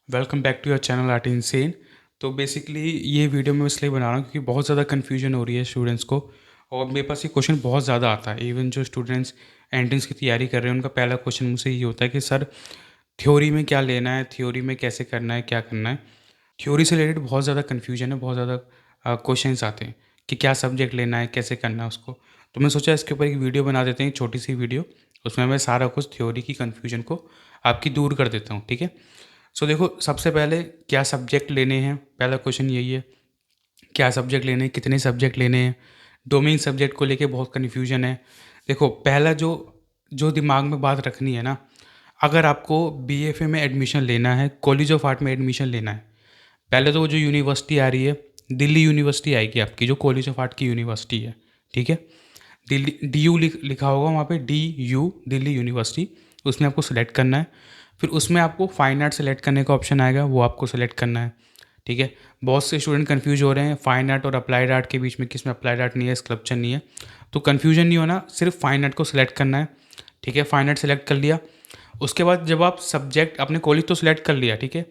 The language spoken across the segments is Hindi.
Welcome back to your channel art insane. तो बेसिकली ये वीडियो मैं इसलिए बना रहा हूँ क्योंकि बहुत ज़्यादा कन्फ्यूजन हो रही है स्टूडेंट्स को। और मेरे पास ये क्वेश्चन बहुत ज़्यादा आता है। इवन जो स्टूडेंट्स एंट्रेंस की तैयारी कर रहे हैं उनका पहला क्वेश्चन मुझसे ये होता है कि सर थ्योरी में क्या लेना है, थ्योरी में कैसे करना है, क्या करना है। थ्योरी से रिलेटेड बहुत ज़्यादा कन्फ्यूजन है, बहुत ज़्यादा क्वेश्चंस आते हैं कि क्या सब्जेक्ट लेना है, कैसे करना है उसको। तो मैं सोचा इसके ऊपर एक वीडियो बना देते हैं, एक छोटी सी वीडियो। उसमें मैं सारा कुछ थ्योरी की कन्फ्यूजन को आपकी दूर कर देता हूँ, ठीक है। सो देखो, सबसे पहले क्या सब्जेक्ट लेने हैं, पहला क्वेश्चन यही है। क्या सब्जेक्ट लेने हैं, कितने सब्जेक्ट लेने हैं। डोमेन सब्जेक्ट को लेके बहुत कन्फ्यूजन है। देखो, पहला जो जो दिमाग में बात रखनी है ना, अगर आपको बीएफए में एडमिशन लेना है, कॉलेज ऑफ आर्ट में एडमिशन लेना है, पहले तो वो जो यूनिवर्सिटी आ रही है, दिल्ली यूनिवर्सिटी आएगी आपकी, जो कॉलेज ऑफ आर्ट की यूनिवर्सिटी है, ठीक है। दिल्ली डी यू लिखा होगा वहाँ पे, डी यू, दिल्ली यूनिवर्सिटी। उसमें आपको सेलेक्ट करना है। फिर उसमें आपको फाइन आर्ट सेलेक्ट करने का ऑप्शन आएगा, वो आपको सेलेक्ट करना है, ठीक है। बहुत से स्टूडेंट कंफ्यूज हो रहे हैं फाइन आर्ट और अप्लाइड आर्ट के बीच में, किसमें अप्लाइड आर्ट नहीं है, स्कल्पचर नहीं है। तो कन्फ्यूजन नहीं होना, सिर्फ फाइन आर्ट को सिलेक्ट करना है, ठीक है। फाइन आर्ट सेलेक्ट कर लिया। उसके बाद जब आप सब्जेक्ट, अपने कॉलेज तो सिलेक्ट कर लिया, ठीक है।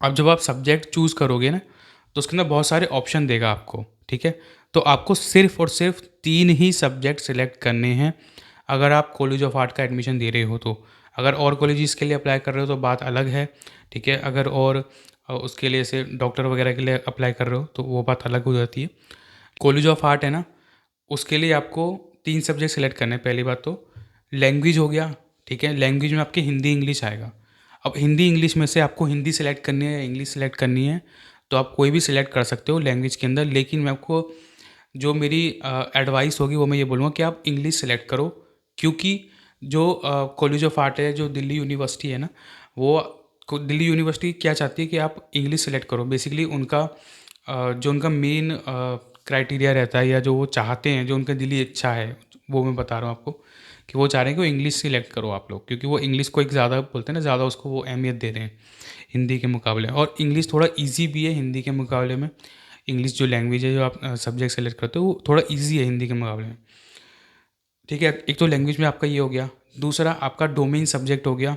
अब जब आप सब्जेक्ट चूज़ करोगे ना, तो उसके अंदर बहुत सारे ऑप्शन देगा आपको, ठीक है। तो आपको सिर्फ और सिर्फ 3 ही सब्जेक्ट सिलेक्ट करने हैं अगर आप कॉलेज ऑफ आर्ट का एडमिशन दे रहे हो तो। अगर और कॉलेजेस के लिए अप्लाई कर रहे हो तो बात अलग है, ठीक है। अगर और उसके लिए से डॉक्टर वगैरह के लिए अप्लाई कर रहे हो तो वो बात अलग हो जाती है। कॉलेज ऑफ आर्ट है ना, उसके लिए आपको 3 सब्जेक्ट सेलेक्ट करने हैं। पहली बात तो लैंग्वेज हो गया, ठीक है। लैंग्वेज में आपकी हिंदी इंग्लिश आएगा। अब हिंदी इंग्लिश में से आपको हिंदी सेलेक्ट करनी है या इंग्लिश सेलेक्ट करनी है, तो आप कोई भी सिलेक्ट कर सकते हो लैंग्वेज के अंदर। लेकिन मैं आपको, जो मेरी एडवाइस होगी वो मैं ये बोलूँगा कि आप इंग्लिश सेलेक्ट करो। क्योंकि जो कॉलेज ऑफ आर्ट है, जो दिल्ली यूनिवर्सिटी है ना, वो दिल्ली यूनिवर्सिटी क्या चाहती है कि आप इंग्लिश सेलेक्ट करो। बेसिकली उनका जो उनका मेन क्राइटेरिया रहता है, या जो वो चाहते हैं, जो उनका दिली इच्छा है, वो मैं बता रहा हूँ आपको, कि वो चाह रहे हैं कि वो इंग्लिश सिलेक्ट करो आप लोग। क्योंकि वो इंग्लिश को एक ज़्यादा बोलते हैं ना, ज़्यादा उसको वो अहमियत दे रहे हैं हिंदी के मुकाबले। और इंग्लिश थोड़ा ईजी भी है हिंदी के मुकाबले में। इंग्लिश जो लैंग्वेज है, जो आप सब्जेक्ट सेलेक्ट करते हो, वो थोड़ा ईजी है हिंदी के मुकाबले में, ठीक है। एक तो लैंग्वेज में आपका ये हो गया। दूसरा आपका डोमेन सब्जेक्ट हो गया,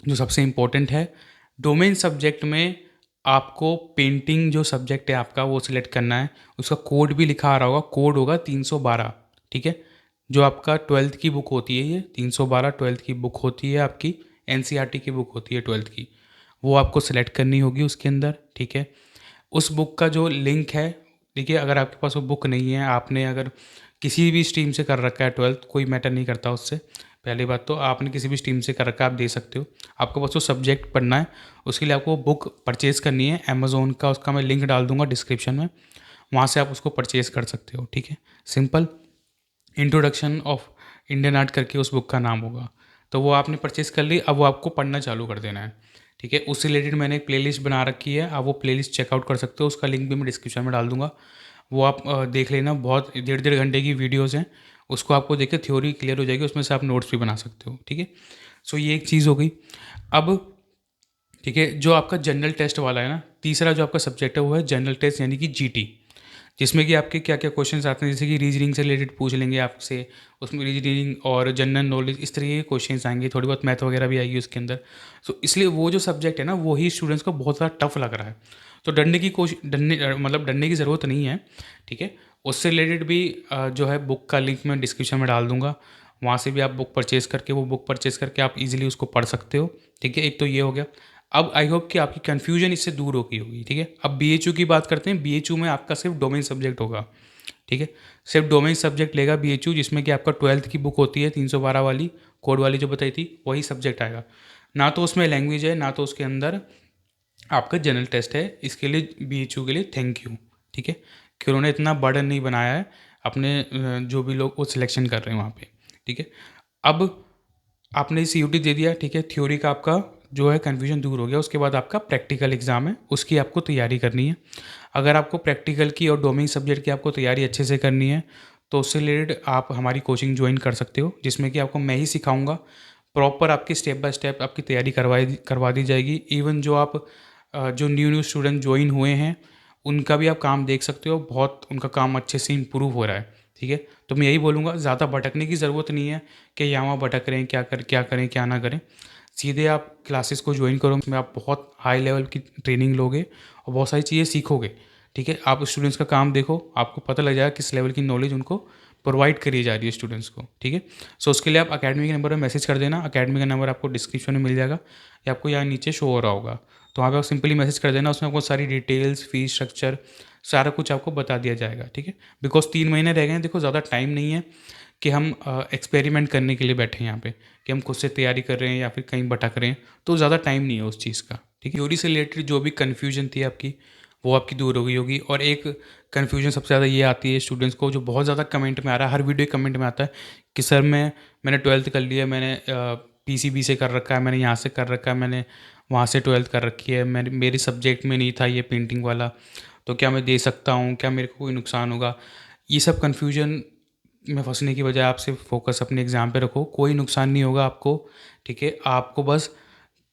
जो सबसे इम्पोर्टेंट है। डोमेन सब्जेक्ट में आपको पेंटिंग जो सब्जेक्ट है आपका, वो सिलेक्ट करना है। उसका कोड भी लिखा आ रहा होगा, कोड होगा 312, ठीक है। जो आपका 12th की बुक होती है, ये 312 12th की बुक होती है आपकी, एनसीईआरटी की बुक होती है 12th की। वो आपको सिलेक्ट करनी होगी उसके अंदर, ठीक है। उस बुक का जो लिंक है, देखिए, अगर आपके पास वो बुक नहीं है, आपने अगर किसी भी स्ट्रीम से कर रखा है 12th, कोई मैटर नहीं करता उससे। पहली बात तो आपने किसी भी स्ट्रीम से कर रखा है, आप दे सकते हो। आपको बस वो सब्जेक्ट पढ़ना है। उसके लिए आपको बुक परचेज़ करनी है अमेज़ोन का, उसका मैं लिंक डाल दूंगा डिस्क्रिप्शन में। वहाँ से आप उसको परचेज़ कर सकते हो, ठीक है। Simple introduction of Indian art करके उस बुक का नाम होगा। तो वो आपने परचेज़ कर ली, अब वो आपको पढ़ना चालू कर देना है, ठीक है। उससे रिलेटेड मैंने एक प्लेलिस्ट बना रखी है, आप वो प्लेलिस्ट चेकआउट कर सकते हो। उसका लिंक भी मैं डिस्क्रिप्शन में डाल दूंगा। वो आप देख लेना। बहुत 1.5 घंटे की वीडियोज़ हैं। उसको आपको देख के थ्योरी क्लियर हो जाएगी, उसमें से आप नोट्स भी बना सकते हो, ठीक है। सो ये एक चीज़ हो गई। अब ठीक है, जो आपका जनरल टेस्ट वाला है ना, तीसरा जो आपका सब्जेक्ट है वो है जनरल टेस्ट, यानी कि जीटी। जिसमें कि आपके क्या क्या क्वेश्चंस आते हैं, जैसे कि रीजनिंग से रिलेटेड पूछ लेंगे आपसे। उसमें रीजनिंग और जनरल नॉलेज, इस तरीके के क्वेश्चंस आएंगे। थोड़ी बहुत मैथ वगैरह भी आएगी उसके अंदर। सो इसलिए वो जो सब्जेक्ट है ना, वही स्टूडेंट्स को बहुत ज़्यादा टफ लग रहा है। तो डरने की कोशिश, डरने की ज़रूरत नहीं है, ठीक है। उससे रिलेटेड भी जो है बुक का लिंक मैं डिस्क्रिप्शन में डाल दूंगा। वहाँ से भी आप बुक परचेज़ करके, वो बुक परचेज़ करके आप इजीली उसको पढ़ सकते हो, ठीक है। एक तो ये हो गया। अब आई होप कि आपकी कन्फ्यूजन इससे दूर हो गई होगी, ठीक है। अब बीएचयू की बात करते हैं। बीएचयू में आपका सिर्फ डोमेन सब्जेक्ट होगा, ठीक है। सिर्फ डोमेन सब्जेक्ट लेगा बीएचयू, जिसमें कि आपका 12th की बुक होती है 312 वाली, कोड वाली जो बताई थी, वही सब्जेक्ट आएगा। ना तो उसमें लैंग्वेज है, ना तो उसके अंदर आपका जनरल टेस्ट है। इसके लिए बीएचयू के लिए थैंक यू, ठीक है, कि उन्होंने इतना बर्डन नहीं बनाया है अपने जो भी लोग वो सिलेक्शन कर रहे हैं वहाँ पे, ठीक है। अब आपने सीयूटी दे दिया, ठीक है। थ्योरी का आपका जो है कन्फ्यूजन दूर हो गया। उसके बाद आपका प्रैक्टिकल एग्ज़ाम है, उसकी आपको तैयारी करनी है। अगर आपको प्रैक्टिकल की और डोमेन सब्जेक्ट की आपको तैयारी अच्छे से करनी है, तो उससे रिलेटेड आप हमारी कोचिंग ज्वाइन कर सकते हो, जिसमें कि आपको मैं ही सिखाऊंगा। प्रॉपर आपकी स्टेप बाय स्टेप आपकी तैयारी करवा दी जाएगी। इवन जो आप जो न्यू स्टूडेंट ज्वाइन हुए हैं, उनका भी आप काम देख सकते हो। बहुत उनका काम अच्छे से इम्प्रूव हो रहा है, ठीक है। तो मैं यही बोलूँगा, ज़्यादा भटकने की ज़रूरत नहीं है कि यहाँ वहाँ भटक रहे हैं, क्या करें क्या ना करें। सीधे आप क्लासेस को ज्वाइन करो, उसमें आप बहुत हाई लेवल की ट्रेनिंग लोगे और बहुत सारी चीज़ें सीखोगे। ठीक है, आप स्टूडेंट्स का काम देखो, आपको पता लग जाएगा किस लेवल की नॉलेज उनको प्रोवाइड करी जा रही है स्टूडेंट्स को। ठीक है, सो उसके लिए आप अकेडमी के नंबर पर मैसेज कर देना। अकेडमी का नंबर आपको डिस्क्रिप्शन में मिल जाएगा या आपको यहाँ नीचे शो हो रहा होगा, तो वहाँ पे आप सिंपली मैसेज कर देना। उसमें आपको सारी डिटेल्स, फीस स्ट्रक्चर, सारा कुछ आपको बता दिया जाएगा। ठीक है, बिकॉज 3 महीने रह गए हैं, देखो ज़्यादा टाइम नहीं है कि हम एक्सपेरिमेंट करने के लिए बैठे हैं यहाँ पे, कि हम खुद से तैयारी कर रहे हैं या फिर कहीं भटक रहे हैं, तो ज़्यादा टाइम नहीं है उस चीज़ का। ठीक है, थ्योरी से रिलेटेड जो भी कन्फ्यूजन थी आपकी, वो आपकी दूर हो गई होगी। और एक कन्फ्यूजन सबसे ज़्यादा ये आती है स्टूडेंट्स को, जो बहुत ज़्यादा कमेंट में आ रहा है, हर वीडियो कमेंट में आता है कि सर मैंने 12th कर लिया, मैंने पीसीबी से कर रखा है, मैंने यहाँ से कर रखा है, मैंने वहाँ से 12th कर रखी है, मेरे सब्जेक्ट में नहीं था ये पेंटिंग वाला, तो क्या मैं दे सकता हूँ, क्या मेरे को कोई नुकसान होगा। ये सब कन्फ्यूजन में फंसने की बजाय आप सिर्फ फोकस अपने एग्ज़ाम पे रखो, कोई नुकसान नहीं होगा आपको। ठीक है, आपको बस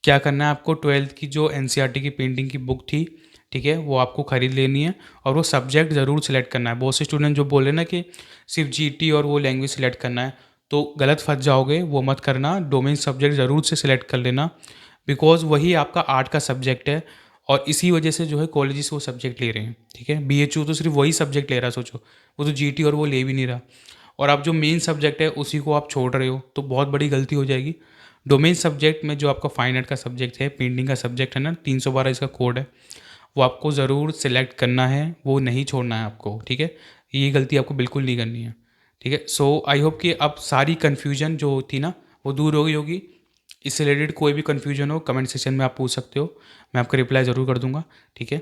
क्या करना है, आपको 12th की जो एनसीईआरटी की पेंटिंग की बुक थी, ठीक है, वो आपको ख़रीद लेनी है और वो सब्जेक्ट ज़रूर सेलेक्ट करना है। बहुत से स्टूडेंट जो बोले ना कि सिर्फ जीटी और वो लैंग्वेज सेलेक्ट करना है, तो गलत फंस जाओगे, वो मत करना। डोमेन सब्जेक्ट ज़रूर से सिलेक्ट कर लेना, बिकॉज वही आपका आर्ट का सब्जेक्ट है और इसी वजह से जो है कॉलेजेस वो सब्जेक्ट ले रहे हैं। ठीक है, बीएचयू तो सिर्फ वही सब्जेक्ट ले रहा है, सोचो, वो तो जीटी और वो ले भी नहीं रहा, और आप जो मेन सब्जेक्ट है उसी को आप छोड़ रहे हो, तो बहुत बड़ी गलती हो जाएगी। डोमेन सब्जेक्ट में जो आपका फाइन आर्ट का सब्जेक्ट है, पेंटिंग का सब्जेक्ट है ना, 312 इसका कोड है, वो आपको ज़रूर सेलेक्ट करना है, वो नहीं छोड़ना है आपको। ठीक है, ये गलती आपको बिल्कुल नहीं करनी है। ठीक है, सो आई होप कि अब सारी कन्फ्यूजन जो थी ना वो दूर हो गई होगी। इससे रिलेटेड कोई भी कन्फ्यूजन हो कमेंट सेक्शन में आप पूछ सकते हो, मैं आपका रिप्लाई ज़रूर कर दूंगा। ठीक है,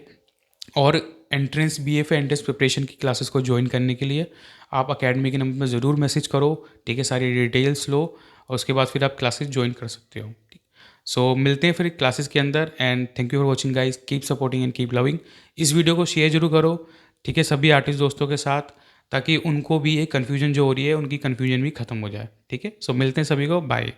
और एंट्रेंस बीएफए एंट्रेंस प्रिपरेशन की क्लासेस को ज्वाइन करने के लिए आप अकेडमी के नंबर पर ज़रूर मैसेज करो। ठीक है, सारी डिटेल्स लो और उसके बाद फिर आप क्लासेस ज्वाइन कर सकते हो। ठीक, सो मिलते हैं फिर क्लासेस के अंदर। And thank you for watching guys, keep supporting and keep loving. इस वीडियो को शेयर जरूर करो, ठीक है, सभी आर्टिस्ट दोस्तों के साथ, ताकि उनको भी ये कन्फ्यूजन जो हो रही है उनकी कन्फ्यूजन भी खत्म हो जाए। ठीक है, सो मिलते हैं सभी को, बाय।